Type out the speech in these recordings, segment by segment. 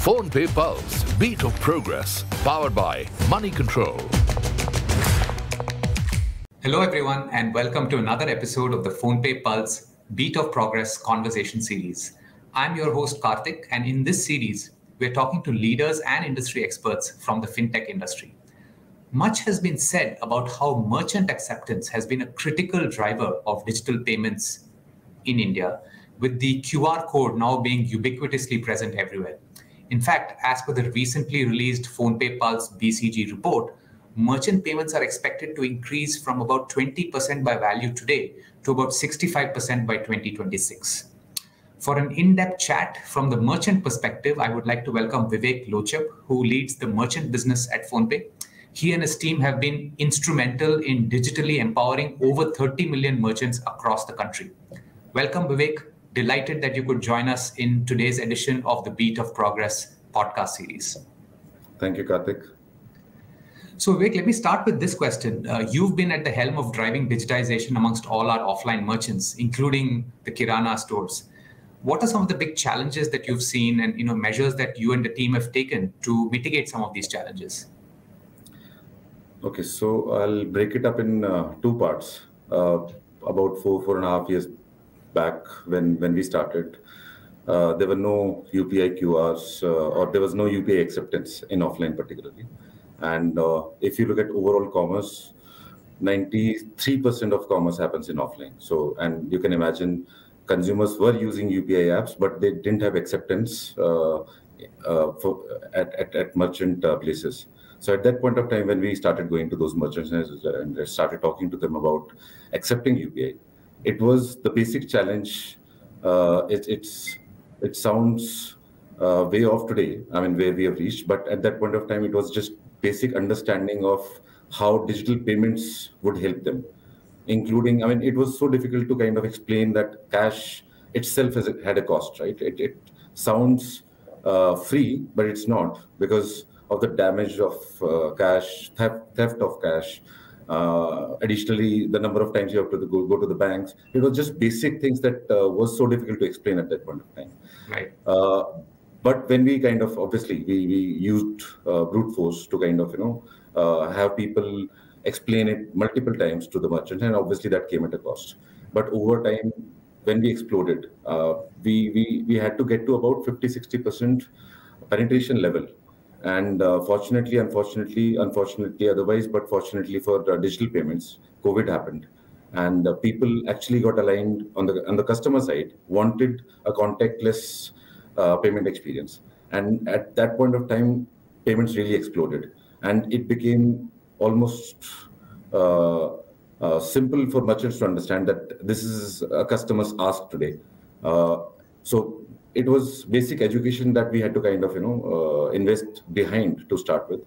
PhonePe Pulse, Beat of Progress, powered by Money Control. Hello everyone and welcome to another episode of the PhonePe Pulse Beat of Progress conversation series. I'm your host Karthik, and in this series, we're talking to leaders and industry experts from the fintech industry. Much has been said about how merchant acceptance has been a critical driver of digital payments in India, with the QR code now being ubiquitously present everywhere. In fact, as per the recently released PhonePe Pulse BCG report, merchant payments are expected to increase from about 20% by value today to about 65% by 2026. For an in-depth chat from the merchant perspective, I would like to welcome Vivek Lochap, who leads the merchant business at PhonePe. He and his team have been instrumental in digitally empowering over 30 million merchants across the country. Welcome, Vivek. Delighted that you could join us in today's edition of the Beat of Progress podcast series. Thank you, Karthik. So, Vivek, let me start with this question. You've been at the helm of driving digitization amongst all our offline merchants, including the Kirana stores. What are some of the big challenges that you've seen and measures that you and the team have taken to mitigate some of these challenges? Okay, so I'll break it up in two parts. About 4.5 years back when we started, there were no UPI QRs or there was no UPI acceptance in offline particularly. And if you look at overall commerce, 93% of commerce happens in offline. So, and you can imagine consumers were using UPI apps, but they didn't have acceptance at merchant places. So at that point of time, when we started going to those merchants and started talking to them about accepting UPI, it was the basic challenge. It sounds way off today, I mean, where we have reached, but at that point of time, it was just basic understanding of how digital payments would help them, including, I mean, it was so difficult to kind of explain that cash itself had a cost, right? It sounds free, but it's not, because of the damage of cash, theft of cash. Additionally, the number of times you have to go to the banks. It was just basic things that was so difficult to explain at that point of time. Right. But when we kind of, obviously, we used brute force to kind of, have people explain it multiple times to the merchant, and obviously that came at a cost. But over time, when we exploded, we had to get to about 50-60% penetration level. And fortunately, unfortunately, otherwise, but fortunately for digital payments, COVID happened, and people actually got aligned on the customer side, wanted a contactless payment experience, and at that point of time, payments really exploded, and it became almost simple for merchants to understand that this is a customer's ask today. So it was basic education that we had to kind of invest behind to start with.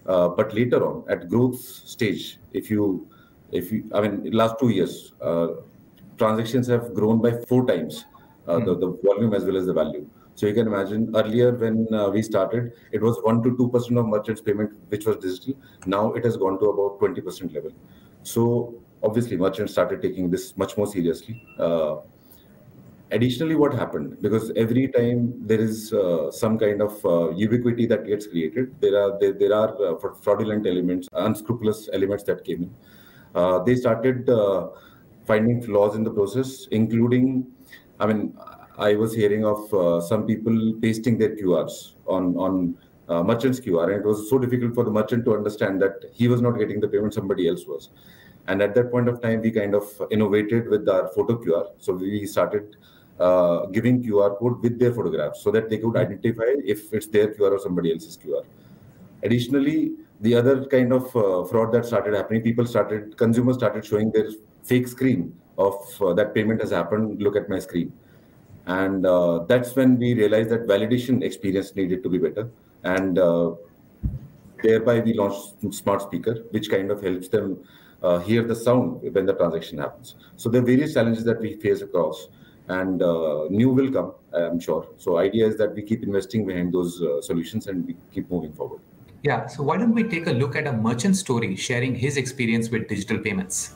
But later on, at growth stage, if you I mean, last 2 years, transactions have grown by 4 times the volume as well as the value. So you can imagine earlier when we started, it was 1 to 2% of merchants payment which was digital. Now it has gone to about 20% level. So obviously merchants started taking this much more seriously. Additionally, what happened, because every time there is some kind of ubiquity that gets created, there are fraudulent elements, unscrupulous elements that came in. They started finding flaws in the process, including, I mean, I was hearing of some people pasting their QRs on merchant's QR, and it was so difficult for the merchant to understand that he was not getting the payment, somebody else was. And at that point of time, we kind of innovated with our photo QR. So we started giving QR code with their photographs so that they could identify if it's their QR or somebody else's QR. Additionally, the other kind of fraud that started happening, consumers started showing their fake screen of that payment has happened, look at my screen. And that's when we realized that validation experience needed to be better. And thereby we launched Smart Speaker, which kind of helps them hear the sound when the transaction happens. So there are various challenges that we face across, and new will come, I'm sure. So idea is that we keep investing behind those solutions and we keep moving forward. Yeah, so why don't we take a look at a merchant story sharing his experience with digital payments.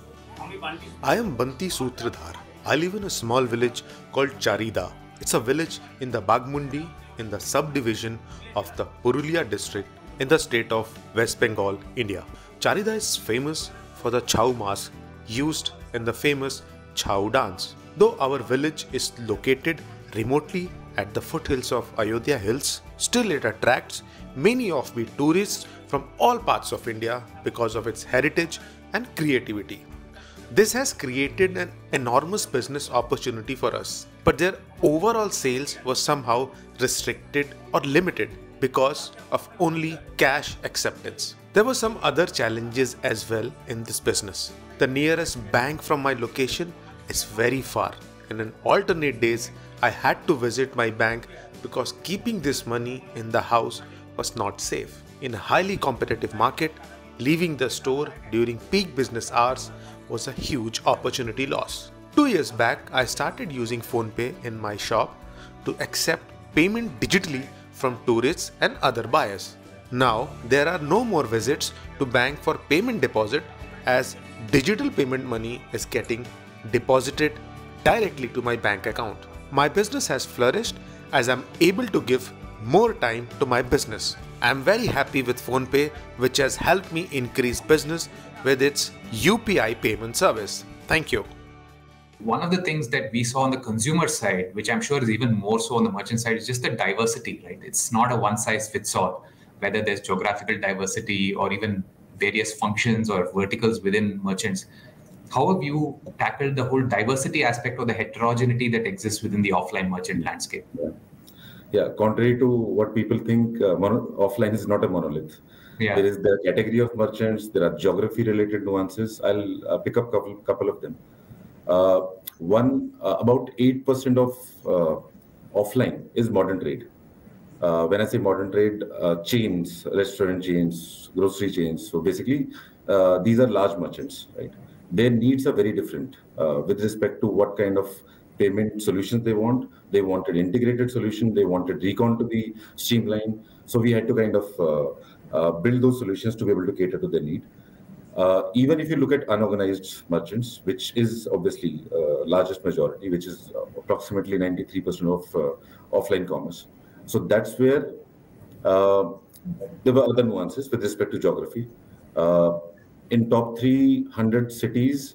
I am Banti Sutradhar. I live in a small village called Charida. It's a village in the Bagmundi in the subdivision of the Purulia district in the state of West Bengal, India. Charida is famous for the Chhau mask used in the famous Chhau dance. Though our village is located remotely at the foothills of Ayodhya Hills, still it attracts many offbeat tourists from all parts of India because of its heritage and creativity. This has created an enormous business opportunity for us, but their overall sales was somehow restricted or limited because of only cash acceptance. There were some other challenges as well in this business. The nearest bank from my location is very far, and on alternate days I had to visit my bank because keeping this money in the house was not safe. In a highly competitive market, leaving the store during peak business hours was a huge opportunity loss. 2 years back, I started using PhonePe in my shop to accept payment digitally from tourists and other buyers. Now, there are no more visits to bank for payment deposit as digital payment money is getting deposited directly to my bank account. My business has flourished as I'm able to give more time to my business. I'm very happy with PhonePe, which has helped me increase business with its UPI payment service. Thank you. One of the things that we saw on the consumer side, which I'm sure is even more so on the merchant side, is just the diversity, right? It's not a one size fits all, whether there's geographical diversity or even various functions or verticals within merchants. How have you tackled the whole diversity aspect or the heterogeneity that exists within the offline merchant landscape? Yeah, contrary to what people think, offline is not a monolith. Yeah. There is the category of merchants, there are geography-related nuances. I'll pick up couple of them. One, about 8% of offline is modern trade. When I say modern trade, chains, restaurant chains, grocery chains. So basically, these are large merchants, right? Their needs are very different with respect to what kind of payment solutions they want. They wanted integrated solution. They wanted recon to be streamlined. So we had to kind of build those solutions to be able to cater to their need. Even if you look at unorganized merchants, which is obviously largest majority, which is approximately 93% of offline commerce. So that's where there were other nuances with respect to geography. In top 300 cities,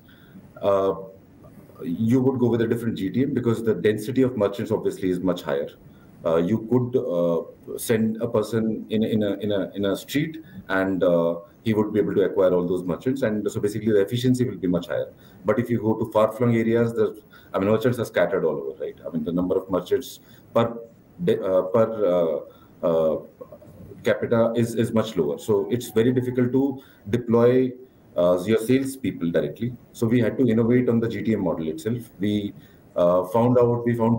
you would go with a different GTM because the density of merchants obviously is much higher. You could send a person in a street and he would be able to acquire all those merchants, and so basically the efficiency will be much higher. But if you go to far-flung areas, merchants are scattered all over, right? I mean, the number of merchants per capita is much lower, so it's very difficult to deploy your sales people directly. So we had to innovate on the GTM model itself. We found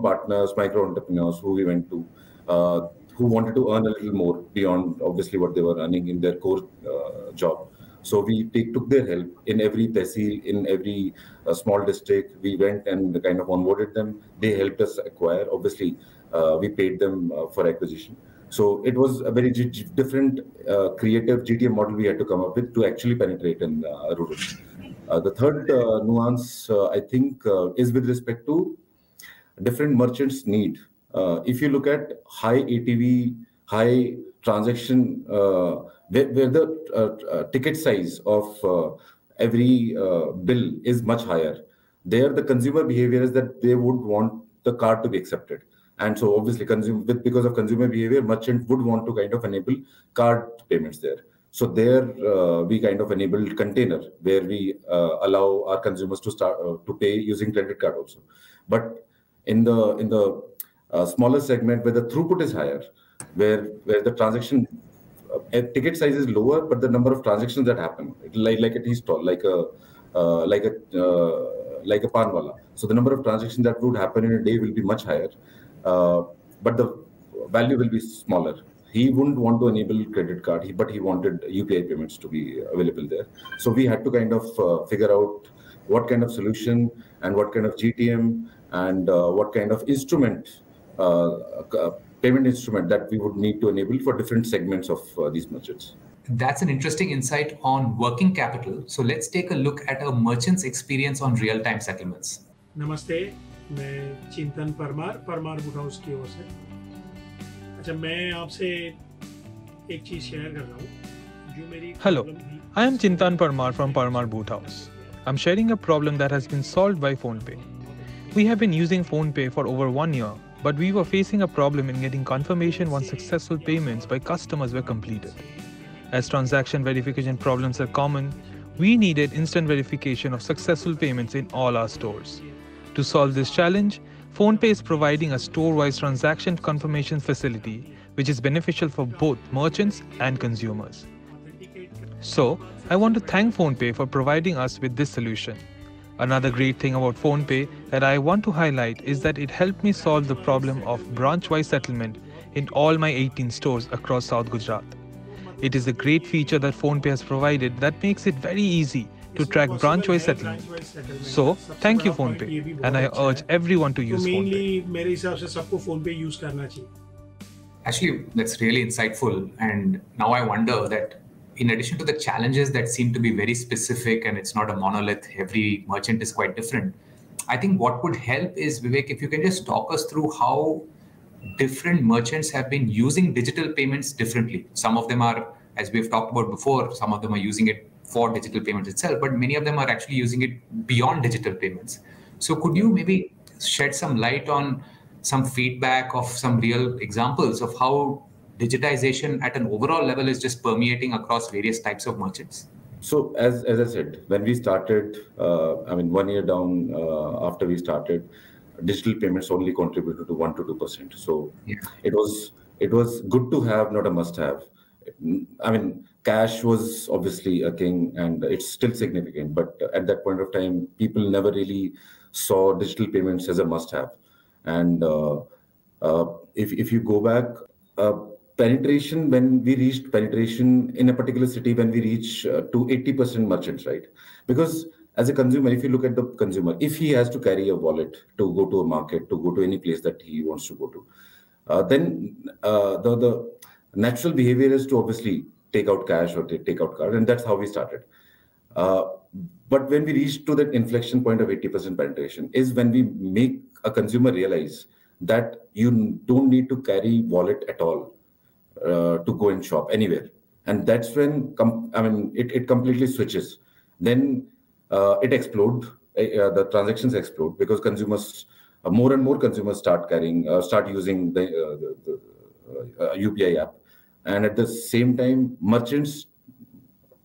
partners, micro entrepreneurs who we went to, who wanted to earn a little more beyond obviously what they were earning in their core job. So we took their help in every tehsil, in every small district. We went and kind of onboarded them. They helped us acquire. Obviously, we paid them for acquisition. So it was a very different creative GTM model we had to come up with to actually penetrate in rural. The third nuance, I think, is with respect to different merchants' need. If you look at high ATV, high transaction, where the ticket size of every bill is much higher, there the consumer behavior is that they would want the card to be accepted. And so obviously because of consumer behavior, merchant would want to kind of enable card payments there. So there we kind of enabled container where we allow our consumers to start to pay using credit card also. But in the smaller segment where the throughput is higher, where the transaction ticket size is lower, but the number of transactions that happen, like a tea stall, like a panwala. So the number of transactions that would happen in a day will be much higher, but the value will be smaller. He wouldn't want to enable credit card, but he wanted UPI payments to be available there. So we had to kind of figure out what kind of solution and what kind of GTM and what kind of instrument, payment instrument that we would need to enable for different segments of these merchants. That's an interesting insight on working capital. So let's take a look at a merchant's experience on real-time settlements. नमस्ते, मैं चिंतन परमार बुट house की ओर से। अच्छा मैं आपसे एक चीज़ share कर रहा हूँ जो मेरी Hello, I am Chintan Parmar from Parmar Boot House. I'm sharing a problem that has been solved by PhonePe. We have been using PhonePe for over 1 year, but we were facing a problem in getting confirmation once successful payments by customers were completed. As transaction verification problems are common, we needed instant verification of successful payments in all our stores. To solve this challenge, PhonePe is providing a store-wise transaction confirmation facility, which is beneficial for both merchants and consumers. So, I want to thank PhonePe for providing us with this solution. Another great thing about PhonePe that I want to highlight is that it helped me solve the problem of branch-wise settlement in all my 18 stores across South Gujarat. It is a great feature that PhonePe has provided that makes it very easy to track branch-wise settlement. So, thank you PhonePe, and I urge everyone to use PhonePe. Mainly मेरे हिसाब से सबको phone पे use करना चाहिए. Actually, that's really insightful. And now I wonder that in addition to the challenges that seem to be very specific and it's not a monolith, every merchant is quite different. I think what would help is, Vivek, if you can just talk us through how different merchants have been using digital payments differently. Some of them are, as we've talked about before, some of them are using it for digital payments itself, but many of them are actually using it beyond digital payments. So could you maybe shed some light on some feedback of some real examples of how digitization at an overall level is just permeating across various types of merchants? So as I said, when we started, 1 year down after we started, digital payments only contributed to 1 to 2%. So it was good to have, not a must-have. I mean, cash was obviously a king, and it's still significant. But at that point of time, people never really saw digital payments as a must-have. And if you go back, penetration, when we reached penetration in a particular city, when we reach to 80% merchants, right? Because as a consumer, if you look at the consumer, if he has to carry a wallet to go to a market, to go to any place that he wants to go to, then the natural behavior is to obviously take out cash or take out card, and that's how we started. But when we reach to that inflection point of 80% penetration is when we make a consumer realize that you don't need to carry wallet at all to go and shop anywhere. And that's when it completely switches. Then it explodes, the transactions explode, because consumers, more and more consumers start using the UPI app. And at the same time, merchants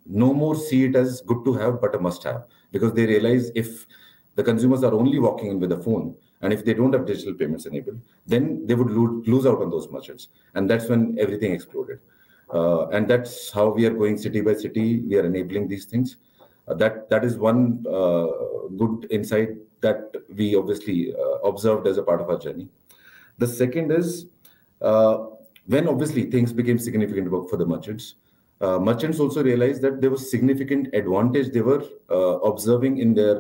no more see it as good to have, but a must have, because they realize if the consumers are only walking in with a phone, and if they don't have digital payments enabled, then they would lose out on those merchants. And that's when everything exploded. And that's how we are going city by city. We are enabling these things. That is one good insight that we obviously observed as a part of our journey. The second is when obviously things became significant for the merchants. Merchants also realized that there was significant advantage they were observing in their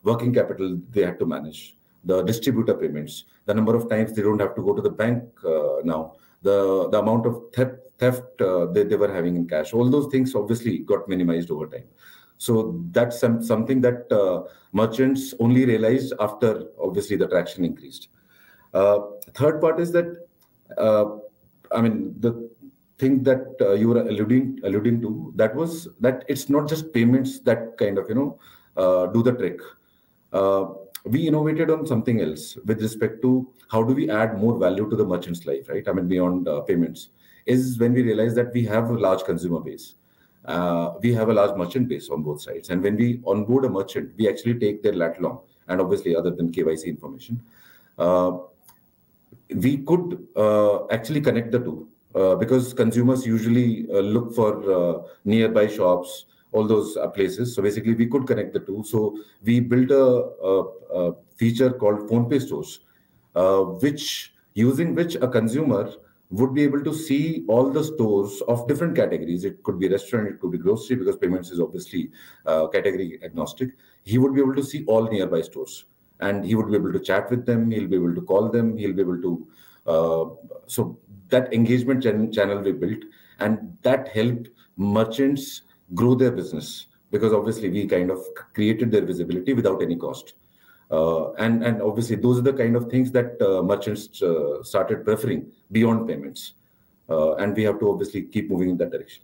working capital they had to manage. The distributor payments, the number of times they don't have to go to the bank now, the amount of theft they were having in cash, all those things obviously got minimized over time. So that's something that merchants only realized after obviously the traction increased. Third part is that, the thing that you were alluding to, that was that it's not just payments that kind of, do the trick. We innovated on something else with respect to how do we add more value to the merchant's life, right? Beyond payments, is when we realize that we have a large consumer base. We have a large merchant base on both sides. And when we onboard a merchant, we actually take their lat long, and obviously other than KYC information, we could actually connect the two because consumers usually look for nearby shops, all those places. So basically we could connect the two. So we built a feature called PhonePe stores, using which a consumer would be able to see all the stores of different categories. It could be restaurant, it could be grocery, because payments is obviously category agnostic. He would be able to see all nearby stores, and he would be able to chat with them. He'll be able to call them. He'll be able to. So that engagement channel we built, and that helped merchants grow their business, because obviously we kind of created their visibility without any cost. And obviously, those are the kind of things that merchants started preferring beyond payments. And we have to obviously keep moving in that direction.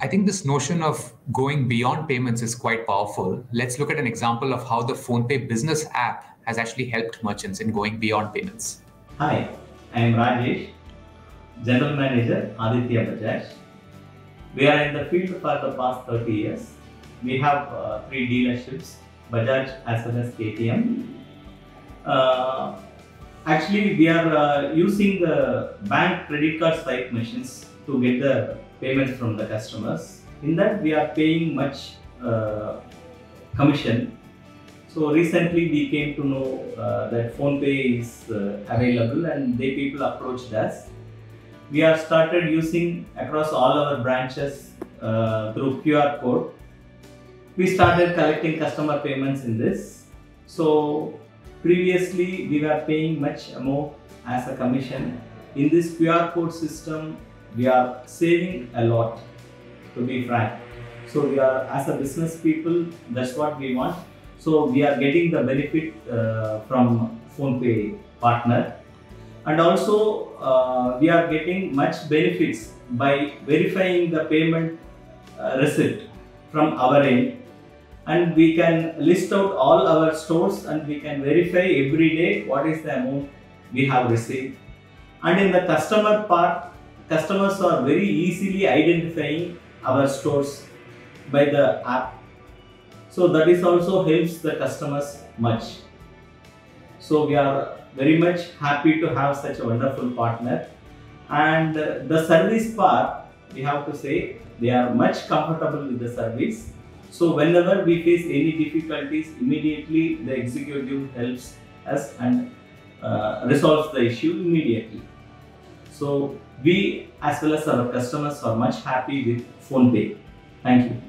I think this notion of going beyond payments is quite powerful. Let's look at an example of how the PhonePe business app has actually helped merchants in going beyond payments. Hi, I am Rajesh, General Manager, Aditya Bajaj. We are in the field for the past 30 years. We have 3 dealerships, Bajaj as well as KTM. Actually, we are using the bank credit card swipe machines to get the payments from the customers. In that, we are paying much commission. So recently, we came to know that PhonePe is available, and people approached us. We have started using across all our branches through QR code. We started collecting customer payments in this. So previously we were paying much amount as a commission. In this QR code system, we are saving a lot, to be frank. So we are, as a business people, that's what we want. So we are getting the benefit from PhonePe partner. And also we are getting much benefits by verifying the payment receipt from our end, and we can list out all our stores and we can verify every day what is the amount we have received. And in the customer part, customers are very easily identifying our stores by the app. So that is also helps the customers much. So we are very much happy to have such a wonderful partner. And the service part, we have to say, they are much comfortable with the service. So whenever we face any difficulties, immediately the executive helps us and resolves the issue immediately. So we as well as our customers are much happy with PhonePe. Thank you.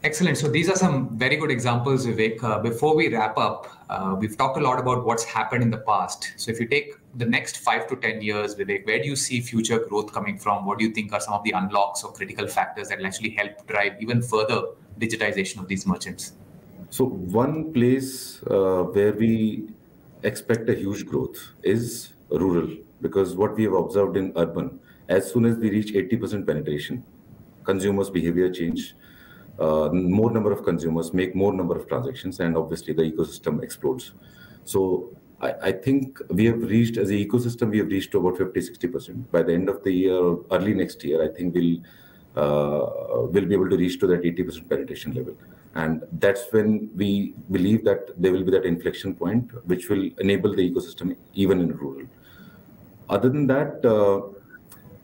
Excellent. So these are some very good examples, Vivek. Before we wrap up, we've talked a lot about what's happened in the past. So if you take the next 5 to 10 years, Vivek, where do you see future growth coming from? What do you think are some of the unlocks or critical factors that will actually help drive even further digitization of these merchants? So one place where we expect a huge growth is rural, because what we have observed in urban, as soon as we reach 80% penetration, consumers' behavior change. More number of consumers make more number of transactions, and obviously the ecosystem explodes. So I think we have reached, as an ecosystem, we have reached to about 50-60%. By the end of the year, or early next year, I think we'll be able to reach to that 80% penetration level. And that's when we believe that there will be that inflection point, which will enable the ecosystem even in rural. Other than that,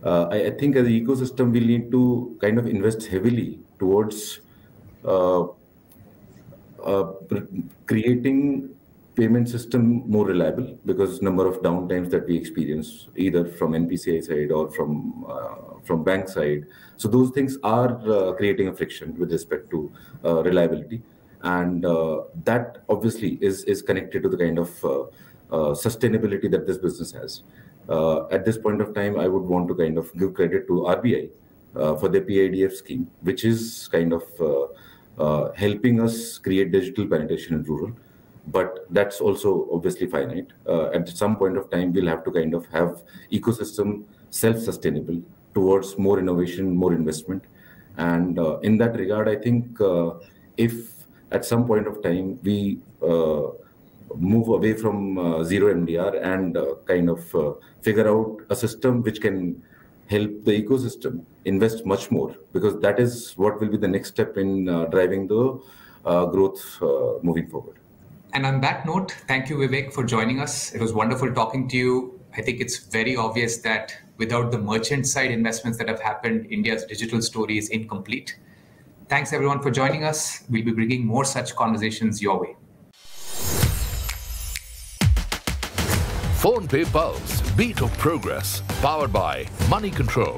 I think as an ecosystem, we'll need to kind of invest heavily towards creating payment system more reliable, because number of downtimes that we experience either from NPCI side or from bank side. So those things are creating a friction with respect to reliability, and that obviously is connected to the kind of sustainability that this business has. At this point of time, I would want to kind of give credit to RBI for their PIDF scheme, which is kind of helping us create digital penetration in rural. But that's also obviously finite. At some point of time, we'll have to kind of have ecosystem self-sustainable towards more innovation, more investment. And in that regard, I think if at some point of time we move away from zero MDR and kind of figure out a system which can help the ecosystem invest much more, because that is what will be the next step in driving the growth moving forward. And on that note, thank you, Vivek, for joining us. It was wonderful talking to you. I think it's very obvious that without the merchant side investments that have happened, India's digital story is incomplete. Thanks, everyone, for joining us. We'll be bringing more such conversations your way. PhonePe Pulse, beat of progress, powered by Money Control.